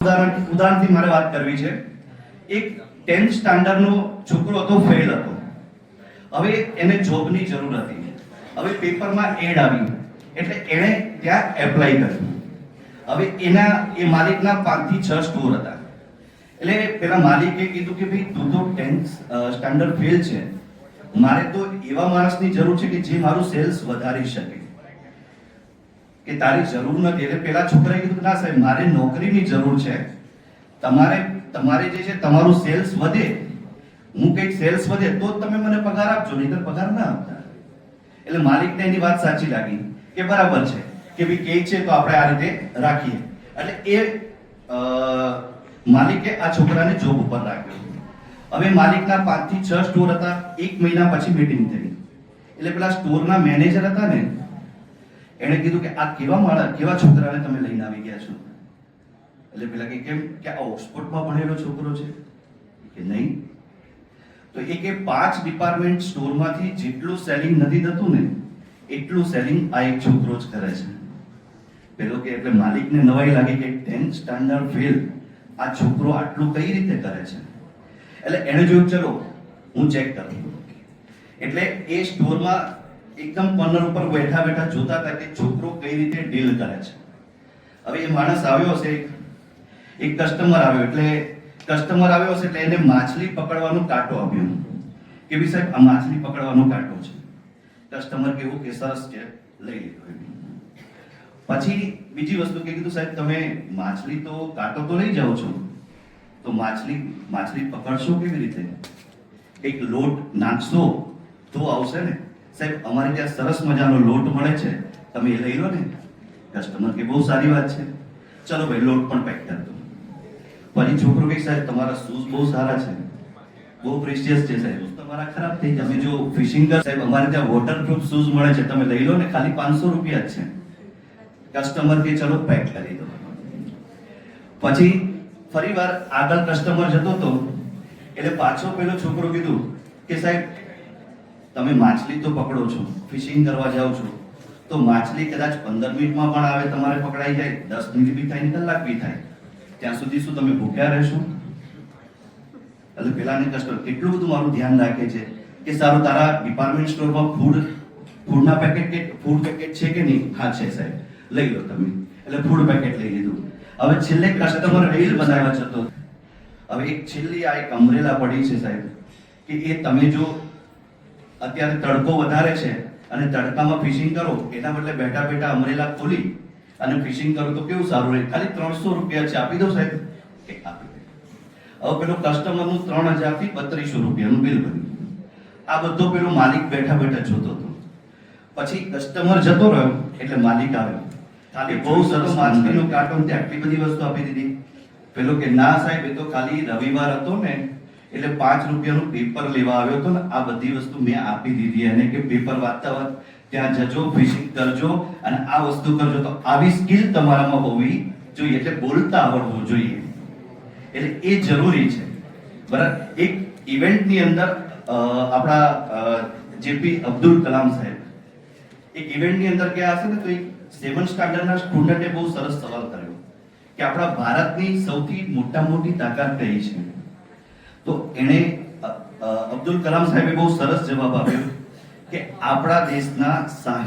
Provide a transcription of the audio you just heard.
ઉદાહરણથી મારે વાત કરવી છે. એક 10th સ્ટાન્ડર્ડનો છોકરો હતો, ફેલ હતો. હવે એને જોબની જરૂર હતી. હવે પેપરમાં એડ આવી એટલે એણે ત્યાં એપ્લાય કર્યું. હવે એ માલિકના 5 થી 6 સ્ટોર હતા. એટલે પેલા માલિકે કીધું કે ભાઈ તું તો 10th સ્ટાન્ડર્ડ ફેલ છે, મારે તો એવા માણસની જરૂર છે કે જે મારું સેલ્સ વધારી શકે, કે તારી જરૂર નથી. એટલે પેલા છોકરાએ કીધું ના સાહેબ, મારે નોકરીની જરૂર છે. તમારે જે છે તમારું સેલ્સ વધે, હું કંઈક સેલ્સ વધે તો જ તમે મને પગાર આપજો, નહીંતર પગાર ના આપતા. એટલે માલિકને એની વાત સાચી લાગી કે બરાબર છે કે ભાઈ કે છે તો આપણે આ રીતે રાખીએ. એટલે માલિકે આ છોકરાને જોબ ઉપર રાખ્યો. હવે માલિકના 5 થી 6 સ્ટોર હતા. 1 મહિના પછી મીટિંગ થઈ. એટલે પેલા સ્ટોરના મેનેજર હતા ને, એણે કીધું કે આ કેવા છોકરાને તમે લઈને આવી ગયા છો? એટલે પેલા કે કેમ, કે આ ઓક્સફોર્ડમાં ભણેલો છોકરો છે કે નહીં? તો એ કે 5 ડિપાર્ટમેન્ટ સ્ટોરમાંથી જેટલું સેલિંગ નથી થતું ને એટલું સેલિંગ આ એક છોકરો જ કરે છે. પેલો કે એટલે માલિકને નવાઈ લાગી કે 10th સ્ટાન્ડર્ડ ફેલ આ છોકરો આટલું કઈ રીતે કરે છે. એટલે એને જોયું ચલો હું ચેક કરું. એટલે એ સ્ટોરમાં એકદમ કોર્નર ઉપર બેઠા બેઠા જોતા હતા કે છોકરો કઈ રીતે ડીલ કરે છે. હવે એ માણસ આવ્યો હશે, એક કસ્ટમર આવ્યો એટલે એને માછલી પકડવાનો કાંટો આપ્યો કે ભાઈ સાહેબ આ માછલી પકડવાનો કાંટો છે. કસ્ટમર કેવું કે સરસ છે, લઈ લીધો. પછી બીજી વસ્તુ કે કીધું સાહેબ તમે માછલી તો કાંટો તો લઈ જાઓ છો, તો માછલી પકડશો કેવી રીતે? એક લોટ નાખશો તો આવશે ને? સાહેબ અમારે ત્યાં સરસ મજાનો લોટ મળે છે, તમે એ લઈ લો ને. કસ્ટમર કે બહુ સારી વાત છે, ચલો ભાઈ લોટ પણ પેક કરી દો. પછી છોકરો કે સાહેબ તમારા શૂઝ બહુ સારા છે, બહુ પ્રેશિયસ છે સાહેબ, તમારા ખરાબ થઈ જાય, તમે જો ફિશિંગ કર સાહેબ અમારે ત્યાં વોટરપ્રૂફ શૂઝ મળે છે, તમે લઈ લો ને, ખાલી 500 રૂપિયા જ છે. કસ્ટમર કે ચલો પેક કરી દો. પછી ફરી વાર આગળ કસ્ટમર જતો હતો એટલે પાછો પેલો છોકરો કીધું કે સાહેબ તમે માછલી તો પકડો છો, ફિશિંગ કરવા જાઓ છો, તો માછલી કદાચ 15 મિનિટમાં પણ આવે, તમારે પકડાઈ જાય, 10 મિનિટ બી થાય, કલાક બી થાય, ત્યાં સુધી શું તમે ભૂખ્યા રહેશો? એટલે પેલાને કસ્ટમર કેટલું બધું મારું ધ્યાન રાખે છે કે સારું તારા ડિપાર્ટમેન્ટ સ્ટોરમાં ફૂડ પેકેટ છે કે નહીં? હા છે સાહેબ, લઈ લો તમે. એટલે ફૂડ પેકેટ લઈ લીધું. હવે છેલ્લે કસ્ટમર રીલ બનાવવા જતો. હવે એક છેલ્લી આ એક અમરેલા પડી છે સાહેબ, કે એ તમે જો અત્યારે તડકો વધારે છે અને તડકામાં ફિશિંગ કરો એના બદલે બેઠા બેઠા અમરેલા ખોલી અને ફિશિંગ કરો તો કેવું સારું રહે. ખાલી 300 રૂપિયા છે, આપી દો સાહેબ. કે આપી દે. હવે પેલો કસ્ટમરનું 3000 થી 3200 રૂપિયાનું બિલ બન્યું. આ બધો પેલો માલિક બેઠા બેઠા જોતો હતો. પછી કસ્ટમર જતો રહ્યો એટલે માલિક આવ્યો. ખાલી બહુ સરસ માછલીનો કાર્ટૂન તે આટલી બધી વસ્તુ આપી દીધી. પેલો કે ના સાહેબ, એ તો ખાલી રવિવાર હતો ને એટલે 5 રૂપિયાનું પેપર લેવા આવ્યો હતો ને આ બધી વસ્તુ મેં આપી દીધી. અને કે પેપર વાંચતા ત્યાં જજો, ફિશિંગ કરજો અને આ વસ્તુ કરજો. તો આવી સ્કિલ તમારામાં હોવી જોઈએ, એટલે બોલતા આવડવું જોઈએ. એટલે એ જરૂરી છે. બરાબર. એક ઇવેન્ટની અંદર આપણા જેપી અબ્દુલ કલામ સાહેબ એક ઇવેન્ટની અંદર ગયા હશે ને, તો એક 7th સ્ટાન્ડર્ડના સ્ટુડન્ટે બહુ સરસ સવાલ કર્યો કે આપણા ભારતની સૌથી મોટી તાકાત કઈ છે? તો એણે અબ્દુલ કલામ સાહેબે બહુ સરસ જવાબ આપ્યો કે આપણા દેશના 60